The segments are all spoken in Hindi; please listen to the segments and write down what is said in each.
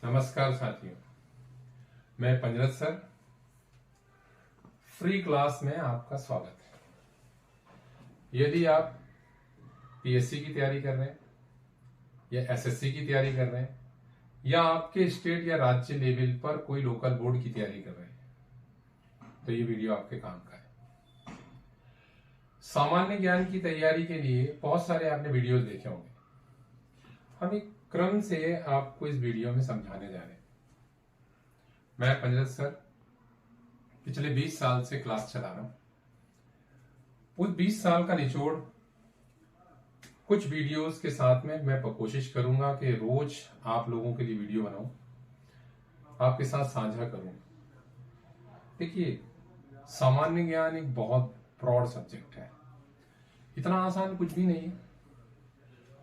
नमस्कार साथियों, मैं पंजरत सर। फ्री क्लास में आपका स्वागत है। यदि आप पीएससी की तैयारी कर रहे हैं या एसएससी की तैयारी कर रहे हैं या आपके स्टेट या राज्य लेवल पर कोई लोकल बोर्ड की तैयारी कर रहे हैं तो ये वीडियो आपके काम का है। सामान्य ज्ञान की तैयारी के लिए बहुत सारे आपने वीडियोस देखे होंगे। हम एक क्रम से आपको इस वीडियो में समझाने जा रहे हैं। मैं पंजरत सर पिछले 20 साल से क्लास चला रहा हूं। उस 20 साल का निचोड़ कुछ वीडियोस के साथ में मैं कोशिश करूंगा कि रोज आप लोगों के लिए वीडियो बनाऊं, आपके साथ साझा करूं। देखिए, सामान्य ज्ञान एक बहुत ब्रॉड सब्जेक्ट है, इतना आसान कुछ भी नहीं है।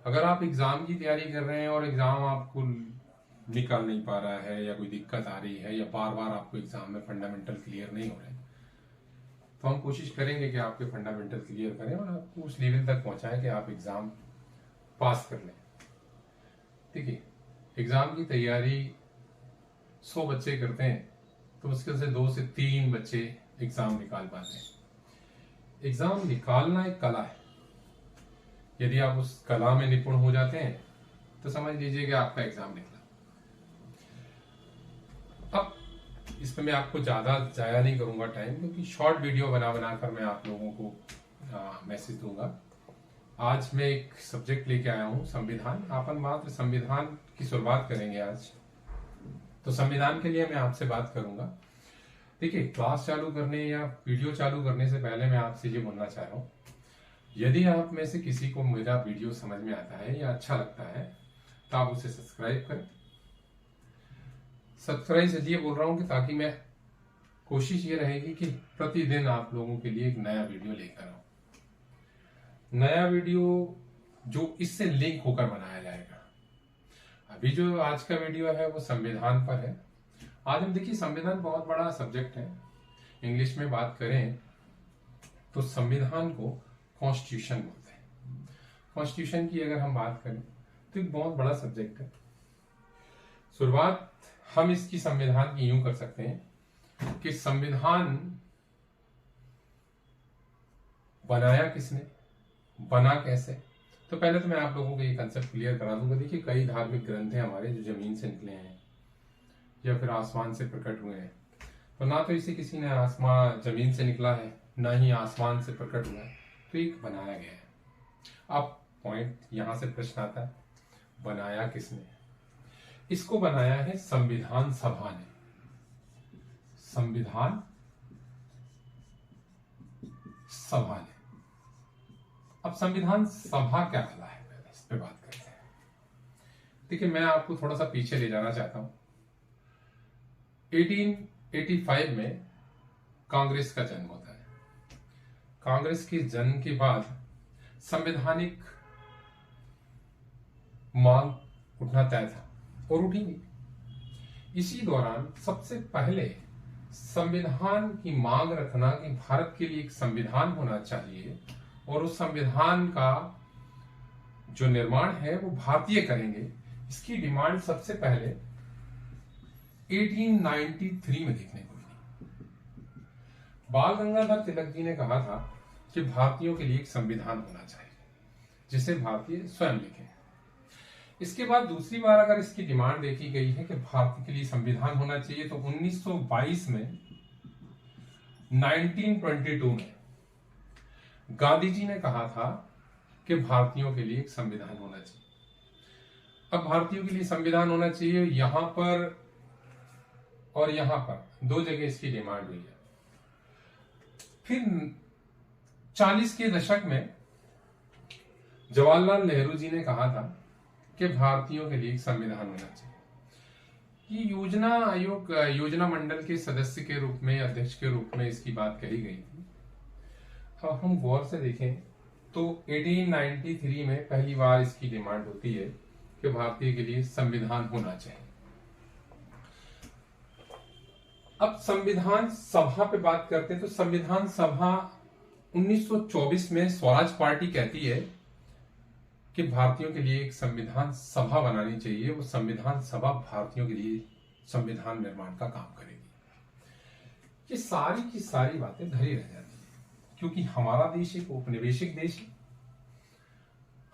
अगर आप एग्जाम की तैयारी कर रहे हैं और एग्जाम आपको निकल नहीं पा रहा है या कोई दिक्कत आ रही है या बार बार आपको एग्जाम में फंडामेंटल क्लियर नहीं हो रहे, तो हम कोशिश करेंगे कि आपके फंडामेंटल क्लियर करें और आपको उस लेवल तक पहुंचाएं कि आप एग्जाम पास कर लें। देखिए, एग्जाम की तैयारी 100 बच्चे करते हैं तो मुश्किल से 2 से 3 बच्चे एग्जाम निकाल पाते हैं। एग्जाम निकालना एक कला है। यदि आप उस कला में निपुण हो जाते हैं तो समझ लीजिए कि आपका एग्जाम निकला। अब इसमें मैं आपको ज्यादा जाया नहीं करूंगा टाइम, क्योंकि शॉर्ट वीडियो बना बनाकर मैं आप लोगों को मैसेज दूंगा। आज मैं एक सब्जेक्ट लेके आया हूं, संविधान। अपन मात्र संविधान की शुरुआत करेंगे आज। तो संविधान के लिए मैं आपसे बात करूंगा। देखिए, क्लास चालू करने या वीडियो चालू करने से पहले मैं आपसे ये बोलना चाह रहा हूँ, यदि आप में से किसी को मेरा वीडियो समझ में आता है या अच्छा लगता है तो आप उसे सब्सक्राइब करें। सब्सक्राइब इसलिए बोल रहा हूं कि ताकि मैं कोशिश ये रहेगी कि प्रतिदिन आप लोगों के लिए एक नया वीडियो लेकर आऊं। नया वीडियो जो इससे लिंक होकर बनाया जाएगा। अभी जो आज का वीडियो है वो संविधान पर है। आज हम देखिए, संविधान बहुत बड़ा सब्जेक्ट है। इंग्लिश में बात करें तो संविधान को कॉन्स्टिट्यूशन बोलते हैं। कॉन्स्टिट्यूशन की अगर हम बात करें तो एक बहुत बड़ा सब्जेक्ट है। शुरुआत हम इसकी संविधान की यूं कर सकते हैं कि संविधान बनाया किसने, बना कैसे। तो पहले तो मैं आप लोगों को ये कंसेप्ट क्लियर करा दूंगा। देखिए, कई धार्मिक ग्रंथ हैं हमारे जो जमीन से निकले हैं या फिर आसमान से प्रकट हुए हैं। तो ना तो इसे किसी ने आसमान जमीन से निकला है, ना ही आसमान से प्रकट हुआ है, तो एक बनाया गया है। अब पॉइंट यहां से प्रश्न आता है, बनाया किसने? इसको बनाया है संविधान सभा ने। संविधान सभा ने। अब संविधान सभा क्या कहला है, पहले इस पे बात करते हैं। देखिए, मैं आपको थोड़ा सा पीछे ले जाना चाहता हूं। 1885 में कांग्रेस का जन्म होता है। कांग्रेस के जन्म के बाद संवैधानिक मांग उठना तय था और उठी भी। इसी दौरान सबसे पहले संविधान की मांग रखना कि भारत के लिए एक संविधान होना चाहिए और उस संविधान का जो निर्माण है वो भारतीय करेंगे, इसकी डिमांड सबसे पहले 1893 में देखने को मिली। बाल गंगाधर तिलक जी ने कहा था कि भारतीयों के लिए एक संविधान होना चाहिए जिसे भारतीय स्वयं लिखें। इसके बाद दूसरी बार अगर इसकी डिमांड देखी गई है कि भारत के लिए संविधान होना चाहिए, तो 1922 में 1922 में गांधी जी ने कहा था कि भारतीयों के लिए एक संविधान होना चाहिए। अब भारतीयों के लिए संविधान होना चाहिए, यहां पर और यहां पर 2 जगह इसकी डिमांड हुई है। फिर 40 के दशक में जवाहरलाल नेहरू जी ने कहा था कि भारतीयों के लिए एक संविधान होना चाहिए। ये योजना आयोग, योजना मंडल के सदस्य के रूप में, अध्यक्ष के रूप में इसकी बात कही गई थी। अब हम गौर से देखें तो 1893 में पहली बार इसकी डिमांड होती है कि भारतीय के लिए संविधान होना चाहिए। अब संविधान सभा पे बात करते हैं तो संविधान सभा 1924 में स्वराज पार्टी कहती है कि भारतीयों के लिए एक संविधान सभा बनानी चाहिए, वो संविधान सभा भारतीयों के लिए संविधान निर्माण का काम करेगी। ये सारी की सारी बातें धरी रह जाती है, क्योंकि हमारा देश एक औपनिवेशिक देश है।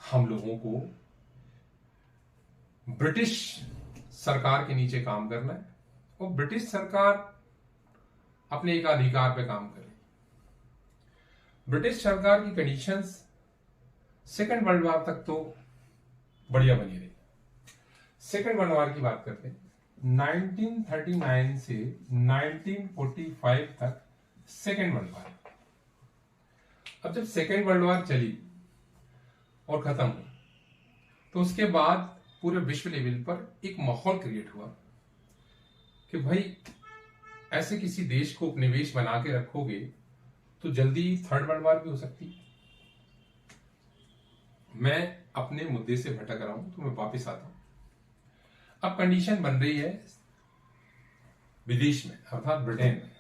हम लोगों को ब्रिटिश सरकार के नीचे काम करना है और ब्रिटिश सरकार अपने एक अधिकार पे काम कर रही है। ब्रिटिश सरकार की कंडीशंस सेकेंड वर्ल्ड वॉर तक तो बढ़िया बनी रही। सेकेंड वर्ल्ड वॉर की बात करते हैं, 1939 से 1945 तक सेकेंड वर्ल्ड वॉर। अब जब सेकेंड वर्ल्ड वॉर चली और खत्म हुई, तो उसके बाद पूरे विश्व लेवल पर एक माहौल क्रिएट हुआ कि भाई ऐसे किसी देश को उपनिवेश बना के रखोगे तो जल्दी थर्ड वर्ल्ड वॉर भी हो सकती है। मैं अपने मुद्दे से भटक रहा हूं तो मैं वापस आता हूं। अब कंडीशन बन रही है विदेश में, अर्थात ब्रिटेन में।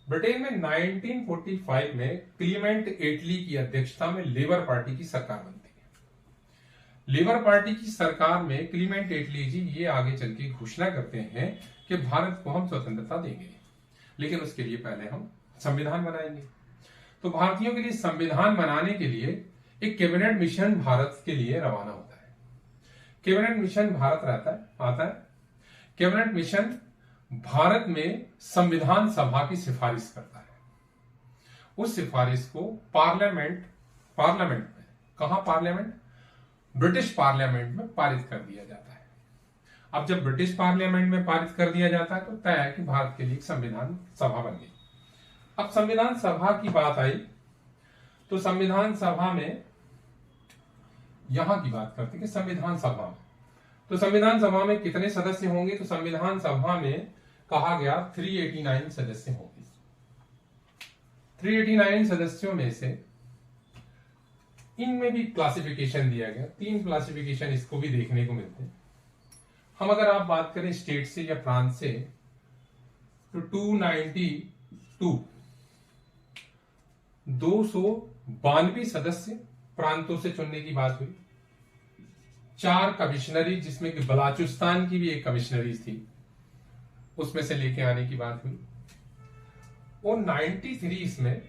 ब्रिटेन में 1945 में क्लीमेंट एटली की अध्यक्षता में लेबर पार्टी की सरकार बनती है। लेबर पार्टी की सरकार में क्लीमेंट एटली जी ये आगे चल के घोषणा करते हैं कि भारत को हम स्वतंत्रता देंगे, लेकिन उसके लिए पहले हम संविधान बनाएंगे। तो भारतीयों के लिए संविधान बनाने के लिए एक कैबिनेट मिशन भारत के लिए रवाना होता है। कैबिनेट मिशन भारत आता है। कैबिनेट मिशन भारत में संविधान सभा की सिफारिश करता है। उस सिफारिश को पार्लियामेंट में, कहां पार्लियामेंट? ब्रिटिश पार्लियामेंट में पारित कर दिया जाता है। अब जब ब्रिटिश पार्लियामेंट में पारित कर दिया जाता है तो तय है कि भारत के लिए एक संविधान सभा बन गई। अब संविधान सभा की बात आई तो संविधान सभा में यहां की बात करते हैं कि संविधान सभा में, तो संविधान सभा में कितने सदस्य होंगे? तो संविधान सभा में कहा गया 389 सदस्य होंगे। 389 सदस्यों में से इनमें भी क्लासिफिकेशन दिया गया, 3 क्लासिफिकेशन इसको भी देखने को मिलते हैं। हम अगर आप बात करें स्टेट से या प्रांत से तो 292 सदस्य प्रांतों से चुनने की बात हुई। 4 कमिश्नरी, जिसमें कि बलाचुस्तान की भी एक कमिश्नरी थी, उसमें से लेके आने की बात हुई। और 93 इसमें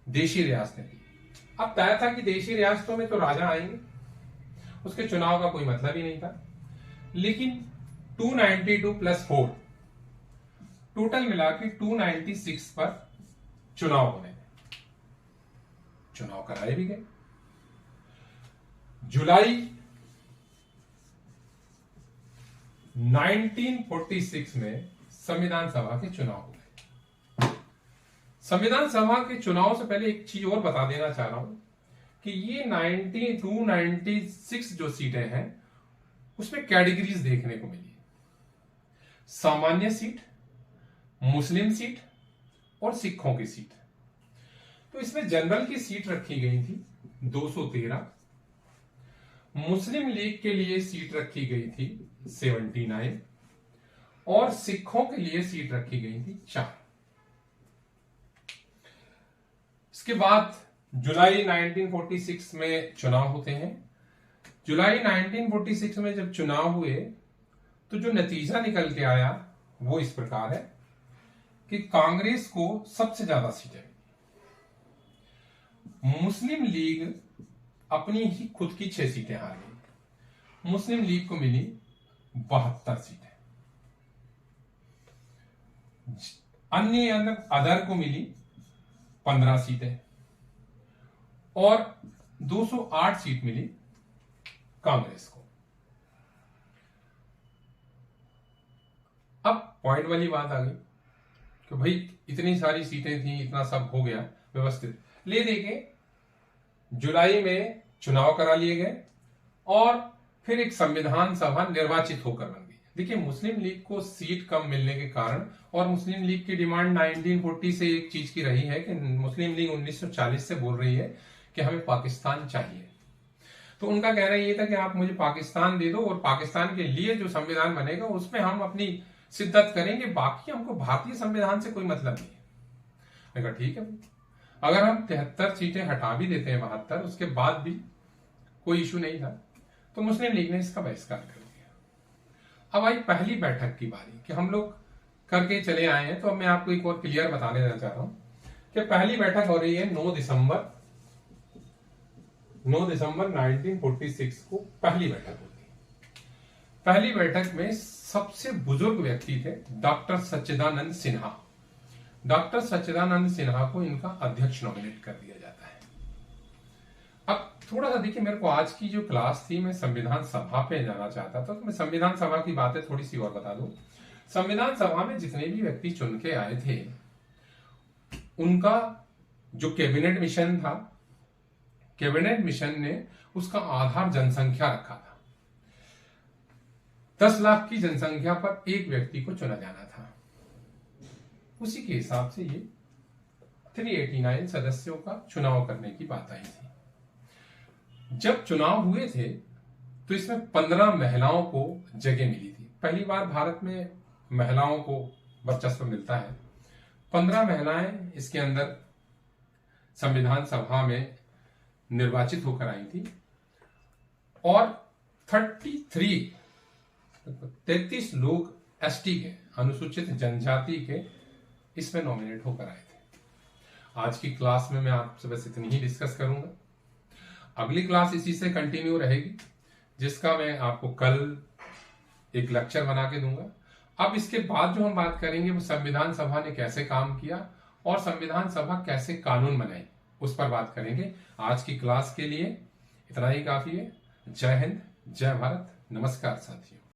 देशी रियासतें थी। अब तय था कि देशी रियासतों में तो राजा आएंगे, उसके चुनाव का कोई मतलब ही नहीं था। लेकिन 292 प्लस 4 टोटल मिला के 296 पर चुनाव होने, चुनाव कराए भी गए। जुलाई 1946 में संविधान सभा के चुनाव हो गए। संविधान सभा के चुनाव से पहले एक चीज और बता देना चाह रहा हूं कि ये 296 जो सीटें हैं उसमें कैटेगरीज देखने को मिली। सामान्य सीट, मुस्लिम सीट और सिखों की सीट। तो इसमें जनरल की सीट रखी गई थी 213, मुस्लिम लीग के लिए सीट रखी गई थी 79 और सिखों के लिए सीट रखी गई थी 4। इसके बाद जुलाई 1946 में चुनाव होते हैं। जुलाई 1946 में जब चुनाव हुए तो जो नतीजा निकल के आया वो इस प्रकार है कि कांग्रेस को सबसे ज्यादा सीटें मिली। मुस्लिम लीग अपनी ही खुद की 6 सीटें हार गई। मुस्लिम लीग को मिली 72 सीटें। अन्य अदर को मिली 15 सीटें और 208 सीट मिली कांग्रेस को। अब पॉइंट वाली बात आ गई कि भाई इतनी सारी सीटें थी, इतना सब हो गया व्यवस्थित, ले देके जुलाई में चुनाव करा लिए गए और फिर एक संविधान सभा निर्वाचित होकर बन गई। देखिए, मुस्लिम लीग को सीट कम मिलने के कारण, और मुस्लिम लीग की डिमांड 1940 से एक चीज की रही है कि मुस्लिम लीग 1940 से बोल रही है कि हमें पाकिस्तान चाहिए। तो उनका कहना ये था कि आप मुझे पाकिस्तान दे दो और पाकिस्तान के लिए जो संविधान बनेगा उसमें हम अपनी शिद्दत करेंगे, बाकी हमको भारतीय संविधान से कोई मतलब नहीं है। मैंने कहा ठीक है, अगर हम 73 सीटें हटा भी देते हैं 72, उसके बाद भी कोई इशू नहीं था, तो मुस्लिम लीग ने इसका बहिष्कार कर दिया। अब आई पहली बैठक की बारी कि हम लोग करके चले आए हैं, तो अब मैं आपको एक और क्लियर बता देना चाह रहा हूं कि पहली बैठक हो रही है 9 दिसंबर 1946 को पहली बैठक होती है। पहली बैठक में सबसे बुजुर्ग व्यक्ति थे डॉक्टर सच्चिदानंद सिन्हा। डॉक्टर सच्चिदानंद सिन्हा को इनका अध्यक्ष नॉमिनेट कर दिया जाता है। अब थोड़ा सा देखिए, मेरे को आज की जो क्लास थी मैं संविधान सभा पे जाना चाहता था, तो मैं संविधान सभा की बातें थोड़ी सी और बता दूं। संविधान सभा में जितने भी व्यक्ति चुन के आए थे, उनका जो कैबिनेट मिशन था, कैबिनेट मिशन ने उसका आधार जनसंख्या रखा था। 10 लाख की जनसंख्या पर एक व्यक्ति को चुना जाना था। उसी के हिसाब से ये 389 सदस्यों का चुनाव करने की बात आई थी। जब चुनाव हुए थे तो इसमें 15 महिलाओं को जगह मिली थी। पहली बार भारत में महिलाओं को वर्चस्व मिलता है। 15 महिलाएं इसके अंदर संविधान सभा में निर्वाचित होकर आई थी और 33 लोग एसटी के, अनुसूचित जनजाति के, इसमें नॉमिनेट होकर आए थे। आज की क्लास में मैं आपसे बस इतनी ही डिस्कस करूंगा। अगली क्लास इसी से कंटिन्यू रहेगी, जिसका मैं आपको कल एक लेक्चर बना के दूंगा। अब इसके बाद जो हम बात करेंगे वो संविधान सभा ने कैसे काम किया और संविधान सभा कैसे कानून बनाई, उस पर बात करेंगे। आज की क्लास के लिए इतना ही काफी है। जय हिंद, जय भारत, नमस्कार साथियों।